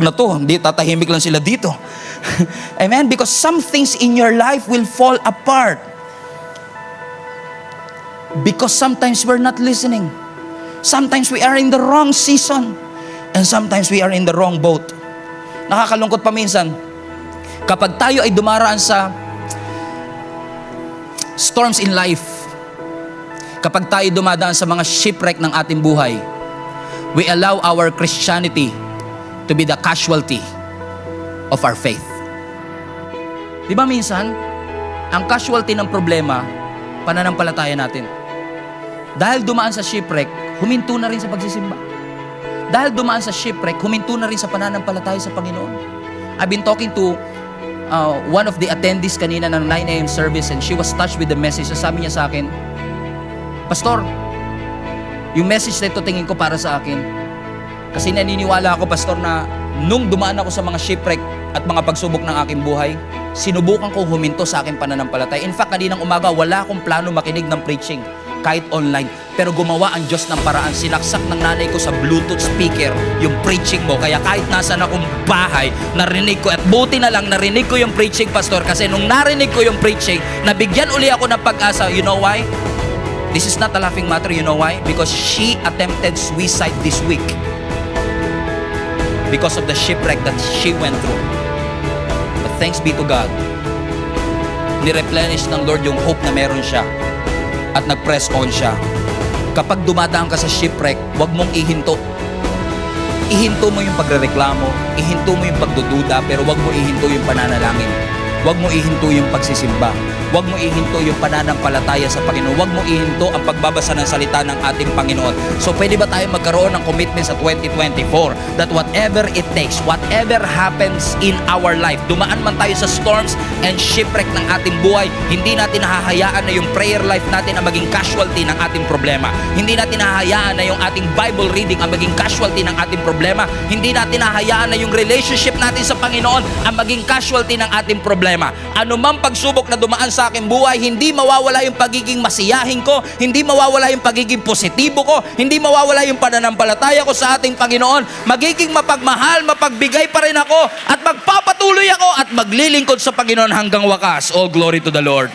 na to, hindi tatahimik lang sila dito. Amen? Because some things in your life will fall apart. Because sometimes we're not listening. Sometimes we are in the wrong season. And sometimes we are in the wrong boat. Nakakalungkot pa minsan, kapag tayo ay dumaraan sa storms in life, kapag tayo dumadaan sa mga shipwreck ng ating buhay, we allow our Christianity to be the casualty of our faith. Di ba minsan, ang casualty ng problema, pananampalataya natin. Dahil dumaan sa shipwreck, huminto na rin sa pagsisimba. Dahil dumaan sa shipwreck, huminto na rin sa pananampalataya sa Panginoon. I've been talking to one of the attendees kanina ng 9 a.m. service, and she was touched with the message. So sabi niya sa akin, Pastor, yung message na ito tingin ko para sa akin. Kasi naniniwala ako, Pastor, na nung dumaan ako sa mga shipwreck at mga pagsubok ng aking buhay, sinubukan ko huminto sa aking pananampalataya. In fact, kaninang umaga, wala akong plano makinig ng preaching, kahit online. Pero gumawa ang Diyos ng paraan. Sinaksak ng nanay ko sa Bluetooth speaker yung preaching mo. Kaya kahit nasan akong bahay, narinig ko. At buti na lang, narinig ko yung preaching, Pastor. Kasi nung narinig ko yung preaching, nabigyan uli ako ng pag-asa. You know why? This is not a laughing matter. You know why? Because she attempted suicide this week. Because of the shipwreck that she went through. But thanks be to God, ni-replenish ng Lord yung hope na meron siya at nag-press on siya. Kapag dumadaan ka sa shipwreck, huwag mong ihinto. Ihinto mo yung pagrereklamo, ihinto mo yung pagdududa, pero huwag mo ihinto yung pananalangin. Huwag mo ihinto yung pagsisimba. Huwag mo ihinto yung pananampalataya sa Panginoon. Huwag mo ihinto ang pagbabasa ng salita ng ating Panginoon. So pwede ba tayo magkaroon ng commitment sa 2024 that whatever it takes, whatever happens in our life, dumaan man tayo sa storms and shipwreck ng ating buhay, hindi natin hahayaan na yung prayer life natin ang maging casualty ng ating problema. Hindi natin hahayaan na yung ating Bible reading ang maging casualty ng ating problema. Hindi natin hahayaan na yung relationship natin sa Panginoon ang maging casualty ng ating problema. Ano mang pagsubok na dumaan sa aking buhay, hindi mawawala yung pagiging masiyahin ko, hindi mawawala yung pagiging positibo ko, hindi mawawala yung pananampalataya ko sa ating Panginoon. Magiging mapagmahal, mapagbigay pa rin ako, at magpapatuloy ako at maglilingkod sa Panginoon hanggang wakas. All glory to the Lord.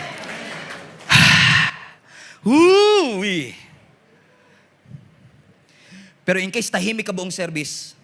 Pero in case tahimik ka buong service,